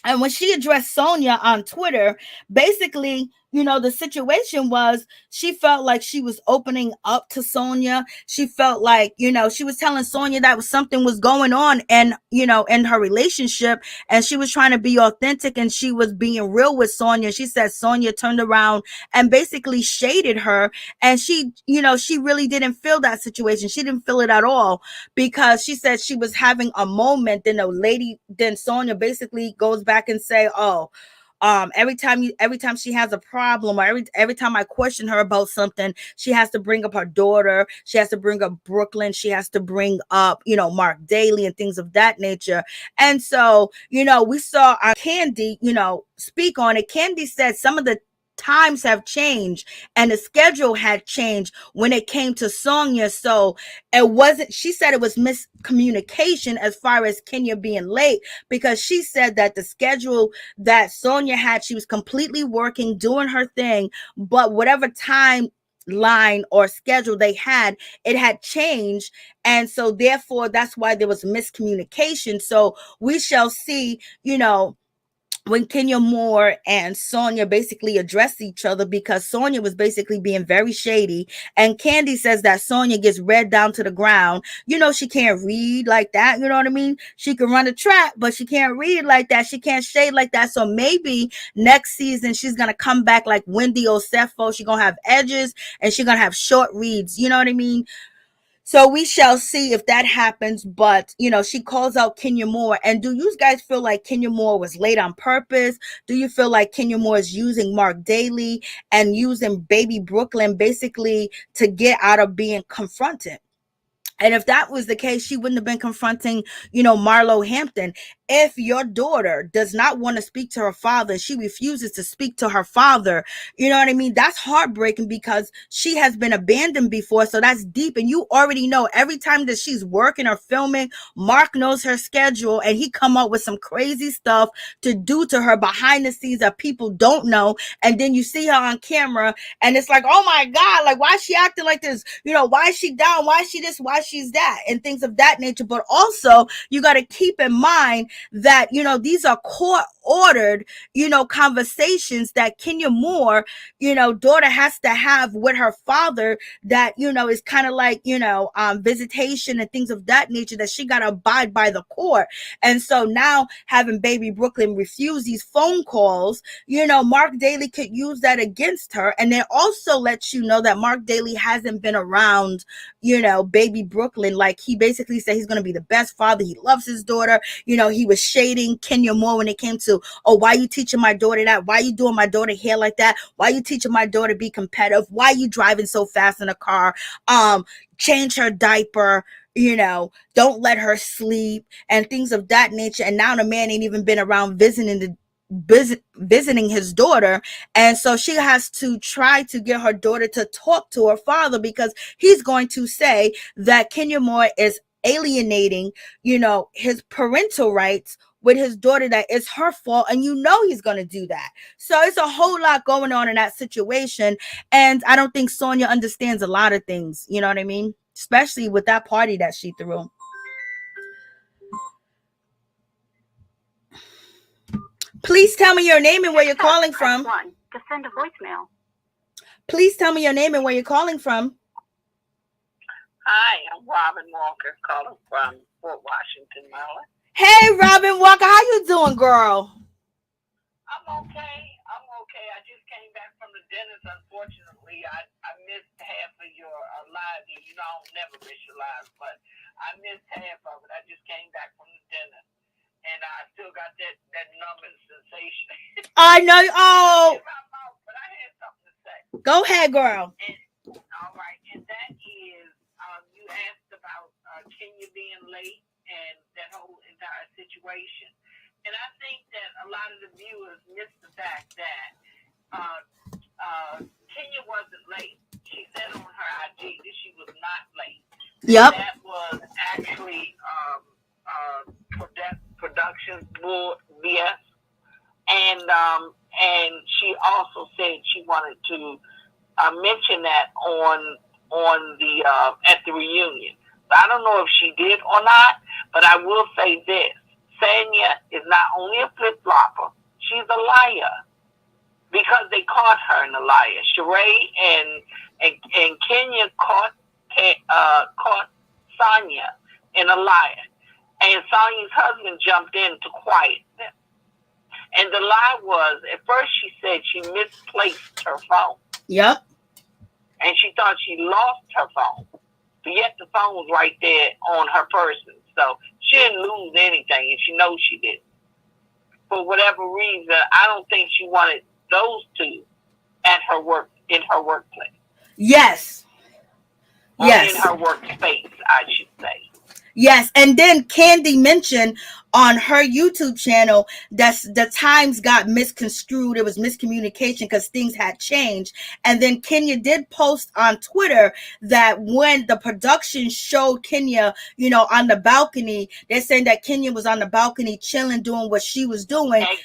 And when she addressed Sonia on Twitter, basically, you know, the situation was she felt like she was opening up to Sonia. She felt like, you know, she was telling Sonia that something was going on and, you know, in her relationship. And she was trying to be authentic and she was being real with Sonia. She said Sonia turned around and basically shaded her. And she, you know, she really didn't feel that situation. She didn't feel it at all because she said she was having a moment. Then Sonia basically goes back and say, oh, every time she has a problem, or every time I question her about something, she has to bring up her daughter, she has to bring up Brooklyn, she has to bring up, you know, Mark Daly and things of that nature. And so, you know, we saw Kandi, you know, speak on it. Kandi said some of the times have changed and the schedule had changed when it came to Sonia. So it wasn't, she said it was miscommunication as far as Kenya being late, because she said that the schedule that Sonia had, she was completely working, doing her thing, but whatever timeline or schedule they had, it had changed. And so therefore that's why there was miscommunication. So we shall see, you know, when Kenya Moore and Sonia basically addressed each other, because Sonia was basically being very shady. And Kandi says that Sonia gets read down to the ground. You know, she can't read like that. You know what I mean? She can run a track, but she can't read like that. She can't shade like that. So maybe next season she's going to come back like Wendy Osefo. She's going to have edges and she's going to have short reads. You know what I mean? So we shall see if that happens. But, you know, she calls out Kenya Moore. And do you guys feel like Kenya Moore was late on purpose? Do you feel like Kenya Moore is using Mark Daly and using baby Brooklyn basically to get out of being confronted? And if that was the case, she wouldn't have been confronting, you know, Marlo Hampton. If your daughter does not want to speak to her father, she refuses to speak to her father, you know what I mean? That's heartbreaking because she has been abandoned before. So that's deep. And you already know every time that she's working or filming, Mark knows her schedule and he come up with some crazy stuff to do to her behind the scenes that people don't know. And then you see her on camera and it's like, oh my God, like, why is she acting like this? You know, why is she down? Why is she this? Why is she's that? And things of that nature. But also you got to keep in mind that, you know, these are court ordered, you know, conversations that Kenya Moore, you know, daughter has to have with her father that, you know, is kind of like, you know, visitation and things of that nature that she got to abide by the court. And so now having baby Brooklyn refuse these phone calls, you know, Mark Daly could use that against her. And then also lets you know that Mark Daly hasn't been around, you know, baby Brooklyn. Like he basically said he's going to be the best father. He loves his daughter. You know, he was shading Kenya Moore when it came to, oh, why you teaching my daughter that? Why you doing my daughter hair like that? Why you teaching my daughter to be competitive? Why you driving so fast in a car? Change her diaper. don't let her sleep and things of that nature. And now the man ain't even been around visiting his daughter, and so she has to try to get her daughter to talk to her father, because he's going to say that Kenya Moore is alienating his parental rights with his daughter, that it's her fault, and he's going to do that. So it's a whole lot going on in that situation, and I don't think Sonia understands a lot of things, you know what I mean, especially with that party that she threw. Please tell me your name and where you're calling from. One to send a voicemail. Please tell me your name and where you're calling from. Hi, I'm Robin Walker, calling from Fort Washington, Maryland. Hey, Robin Walker, how you doing, girl? I'm okay. I just came back from the dentist. Unfortunately, I missed half of your live. I don't never miss your live, but I missed half of it. I just came back from the dentist, and I still got that numbing sensation. I know. Oh. But I had something to say. Go ahead, girl. All right, and that is, you asked about Kenya being late and that whole entire situation. And I think that a lot of the viewers missed the fact that Kenya wasn't late. She said on her IG that she was not late. Yep. That was actually production BS. And she also said she wanted to mention that on the at the reunion. So I don't know if she did or not, but I will say this: Sanya is not only a flip flopper, she's a liar, because they caught her in a liar. Shereé and Kenya caught Sonya in a liar, and Sonya's husband jumped in to quiet them. And the lie was, at first she said she misplaced her phone. Yep. And she thought she lost her phone. But yet the phone was right there on her person. So she didn't lose anything, and she knows she didn't. For whatever reason, I don't think she wanted those two at her work, in her workplace. Yes. Or yes. in her workspace, I should say. Yes, and then Kandi mentioned on her YouTube channel that the times got misconstrued. It was miscommunication because things had changed. And then Kenya did post on Twitter that when the production showed Kenya, on the balcony, they're saying that Kenya was on the balcony chilling, doing what she was doing. Exactly.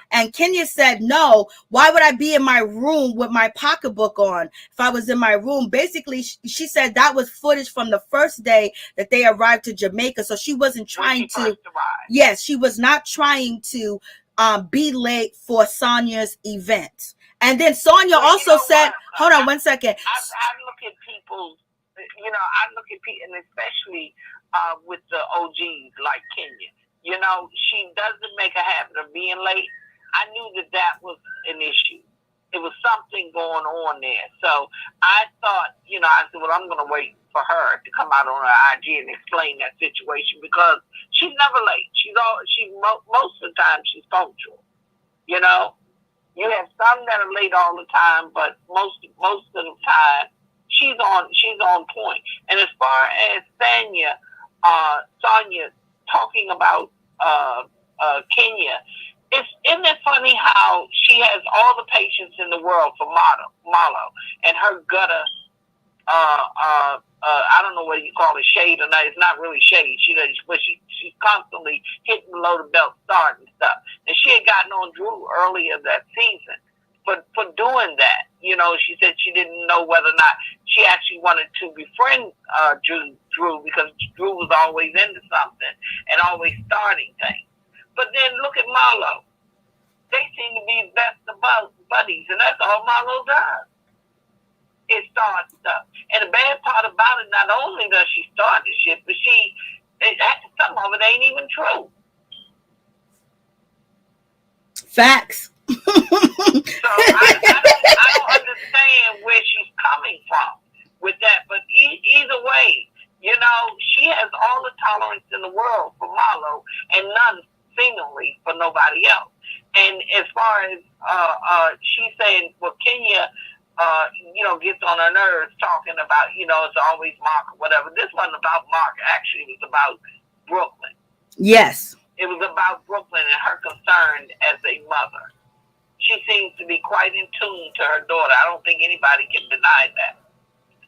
And Kenya said, no, why would I be in my room with my pocketbook on if I was in my room? Basically, she said that was footage from the first day that they arrived to Jamaica. So she wasn't trying to. Yes, she was not trying to be late for Sonya's event. And then Sonya also said, hold on 1 second. I look at people, I look at people, and especially with the OGs like Kenya. She doesn't make a habit of being late. I knew that was an issue. It was something going on there. So I thought, I said, well, I'm going to wait for her to come out on her IG and explain that situation, because she's never late. Most of the time she's punctual. You have some that are late all the time, but most of the time she's on point. And as far as Sonya talking about Kenya, isn't it funny how she has all the patience in the world for Marlo and her gutter, I don't know what you call it, shade or not. It's not really shade. But she's constantly hitting below the belt start and stuff. And she had gotten on Drew earlier that season for doing that. She said she didn't know whether or not she actually wanted to befriend Drew, because Drew was always into something and always starting things. But then look at Marlo. They seem to be best of buddies, and that's all Marlo does. It starts stuff. And the bad part about it, not only does she start the shit, but some of it ain't even true. Facts. So I don't understand where she's coming from with that. But either way, she has all the tolerance in the world for Marlo and none seemingly for nobody else. And as far as she's saying, well, Kenya gets on her nerves talking about, it's always Mark or whatever. This wasn't about Mark. Actually, it was about Brooklyn. Yes. It was about Brooklyn and her concern as a mother. She seems to be quite in tune to her daughter. I don't think anybody can deny that.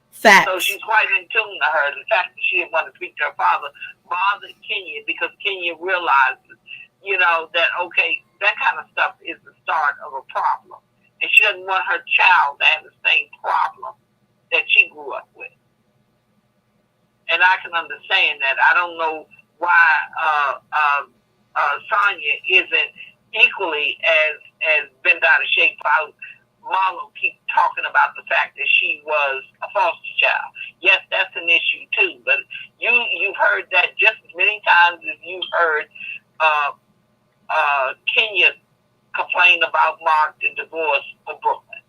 Fact. So she's quite in tune to her. The fact that she didn't want to speak to her father bothered Kenya because Kenya realizes, that, okay, that kind of stuff is the start of a problem. And she doesn't want her child to have the same problem that she grew up with. And I can understand that. I don't know why Sonya isn't equally as bent out of shape about Marlo keep talking about the fact that she was a foster child. Yes, that's an issue too, but you've heard that just as many times as you've heard Kenya complain about Mark, the divorce of Brooklyn.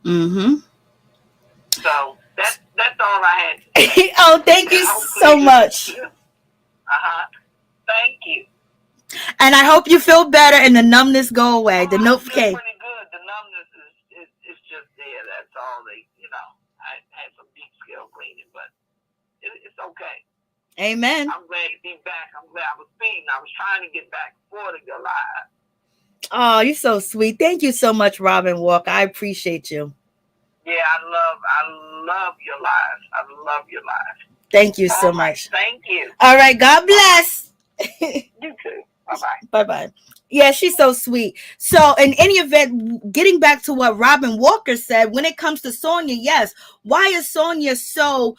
Mm-hmm. So that's all I had to say. Oh, thank you so much. Thank you. And I hope you feel better and the numbness go away. The notification. Pretty good. The numbness is just there. That's all I had some deep scale cleaning, but it's okay. Amen. I'm glad to be back. I'm glad I was speeding. I was trying to get back before to go live. Oh, you're so sweet. Thank you so much, Robin Walker. I appreciate you. Yeah, I love your lives. I love your lives. Thank you so much. Thank you. All right. God bless. You too. Bye-bye. Bye-bye. Yeah, she's so sweet. So in any event, getting back to what Robin Walker said, when it comes to Sonya, yes, why is Sonya so,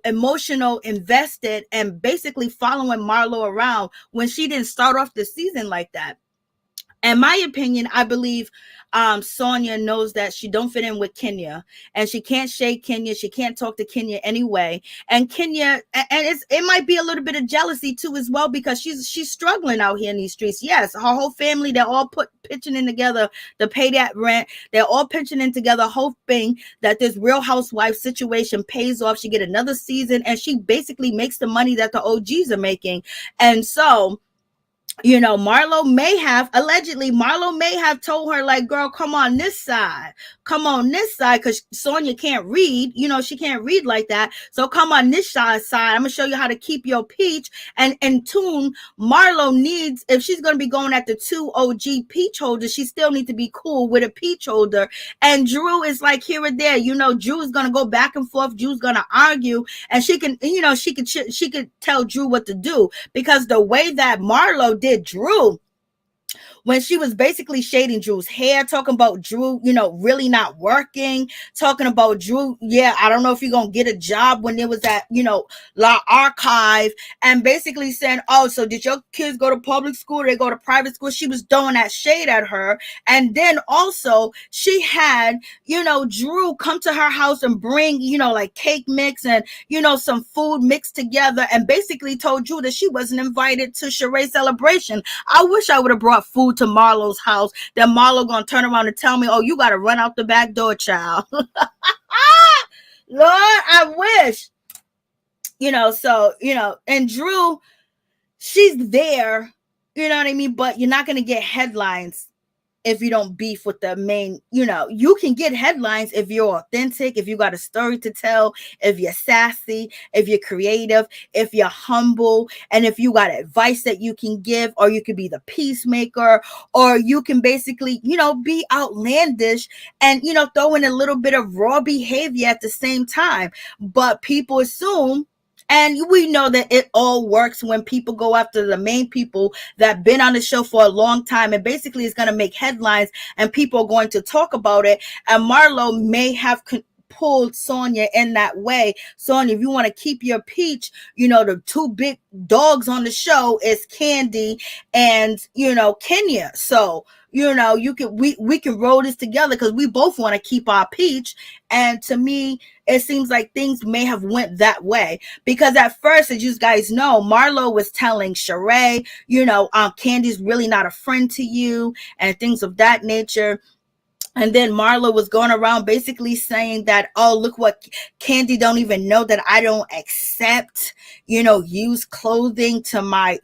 emotional, invested, and basically following Marlo around when she didn't start off the season like that? In my opinion, I believe Sonya knows that she don't fit in with Kenya, and she can't shake Kenya. She can't talk to Kenya anyway. And Kenya, and it might be a little bit of jealousy too as well, because she's struggling out here in these streets. Yes, her whole family, they're all pitching in together to pay that rent. They're all pitching in together, hoping that this Real Housewives situation pays off. She get another season, and she basically makes the money that the OGs are making. And so, Marlo may have told her, like, girl, come on this side, because Sonya can't read, she can't read like that. So come on this side, I'm gonna show you how to keep your peach. And in tune, Marlo needs, if she's gonna be going at the two OG peach holders, she still needs to be cool with a peach holder. And Drew is like here or there, Drew is gonna go back and forth. Drew's gonna argue, and she can, she could tell Drew what to do, because the way that Marlo did Drew, when she was basically shading Drew's hair, talking about Drew, really not working, talking about Drew, I don't know if you're going to get a job when it was at, La Archive, and basically saying, oh, so did your kids go to public school? They go to private school? She was throwing that shade at her. And then also she had, Drew come to her house and bring, like cake mix and, some food mixed together, and basically told Drew that she wasn't invited to Shereé's celebration. I wish I would have brought food to Marlo's house. Then Marlo gonna turn around and tell me, oh, you gotta run out the back door, child. Lord, I wish. And Drew, she's there, you know what I mean? But you're not gonna get headlines if you don't beef with the main, you can get headlines if you're authentic, if you got a story to tell, if you're sassy, if you're creative, if you're humble, and if you got advice that you can give, or you could be the peacemaker, or you can basically, be outlandish and, throw in a little bit of raw behavior at the same time. But people assume, and we know that it all works when people go after the main people that been on the show for a long time, and basically it's going to make headlines and people are going to talk about it. And Marlo may have pulled Sonya in that way. Sonya, if you want to keep your peach, the two big dogs on the show is Kandi and, Kenya. So, we can roll this together because we both want to keep our peach. And to me, it seems like things may have went that way, because at first, as you guys know, Marlo was telling Shereé, Kandi's really not a friend to you and things of that nature. And then Marlo was going around basically saying that, oh, look what Kandi don't even know that I don't accept, used clothing to my,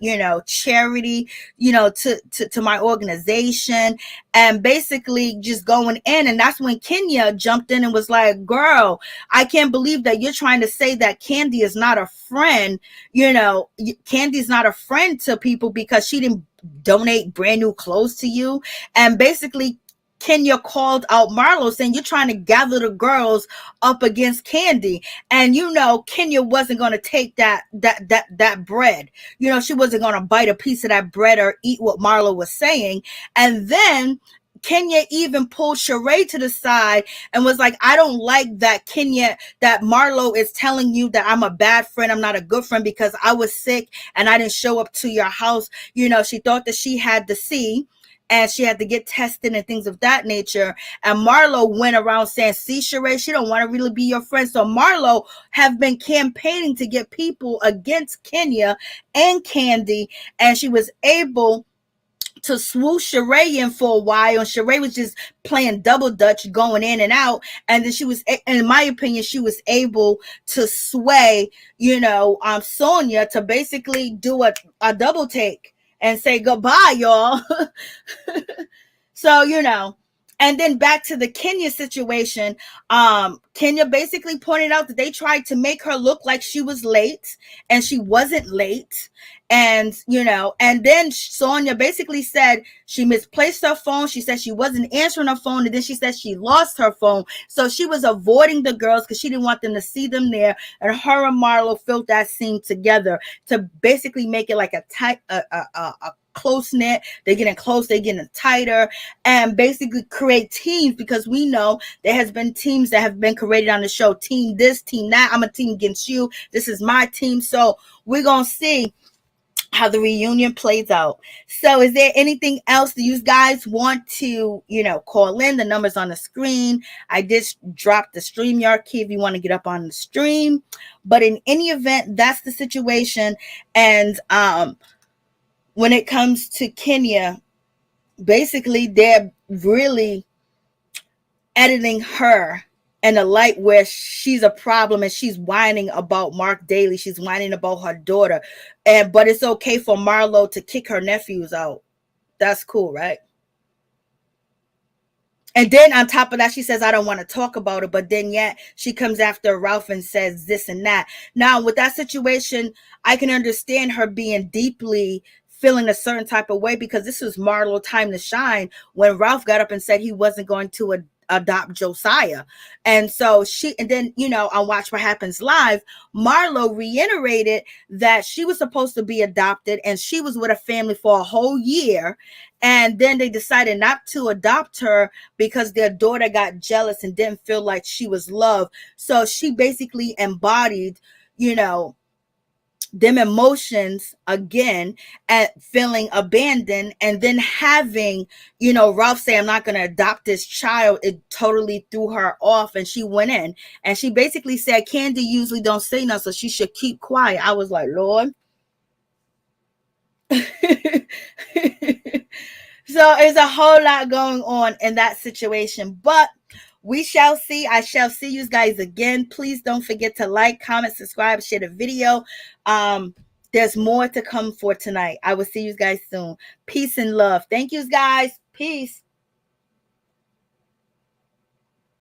charity, to my organization, and basically just going in. And that's when Kenya jumped in and was like, girl, I can't believe that you're trying to say that Kandi is not a friend. Kandi's not a friend to people because she didn't donate brand new clothes to you. And basically Kenya called out Marlo saying, you're trying to gather the girls up against Kandi. And Kenya wasn't going to take that bread. She wasn't going to bite a piece of that bread or eat what Marlo was saying. And then Kenya even pulled Shereé to the side and was like, I don't like that that Marlo is telling you that I'm a bad friend. I'm not a good friend because I was sick and I didn't show up to your house. She thought that she had to see and she had to get tested and things of that nature. And Marlo went around saying, see, Shereé, she don't want to really be your friend. So Marlo have been campaigning to get people against Kenya and Kandi. And she was able to swoosh Shereé in for a while. And Shereé was just playing double dutch, going in and out. And then she was, in my opinion, she was able to sway, Sonia to basically do a double take and say goodbye, y'all. So, and then back to the Kenya situation. Kenya basically pointed out that they tried to make her look like she was late, and she wasn't late. And, and then Sonia basically said she misplaced her phone. She said she wasn't answering her phone. And then she said she lost her phone. So she was avoiding the girls because she didn't want them to see them there. And her and Marlo filled that scene together to basically make it like a tight, a close knit. They're getting close, they're getting tighter, and basically create teams, because we know there has been teams that have been created on the show. Team this, team that. I'm a team against you. This is my team. So we're going to see how the reunion plays out. So is there anything else that you guys want to, call in? The numbers on the screen. I just dropped the StreamYard key if you want to get up on the stream. But in any event, that's the situation. And when it comes to Kenya, basically they're really editing her in a light where she's a problem and she's whining about Mark Daly. She's whining about her daughter. But it's okay for Marlo to kick her nephews out. That's cool, right? And then on top of that, she says, I don't want to talk about it. But then yet she comes after Ralph and says this and that. Now, with that situation, I can understand her being deeply feeling a certain type of way, because this was Marlo time to shine when Ralph got up and said he wasn't going to adopt Josiah. And so and then, on Watch What Happens Live, Marlo reiterated that she was supposed to be adopted and she was with a family for a whole year. And then they decided not to adopt her because their daughter got jealous and didn't feel like she was loved. So she basically embodied, them emotions again, at feeling abandoned, and then having, Ralph say, I'm not going to adopt this child. It totally threw her off, and she went in and she basically said, Kandi usually don't say nothing, so she should keep quiet. I was like, Lord. So there's a whole lot going on in that situation, but we shall see. I shall see you guys again. Please don't forget to like, comment, subscribe, share the video. There's more to come for tonight. I will see you guys soon. Peace and love. Thank you guys. Peace.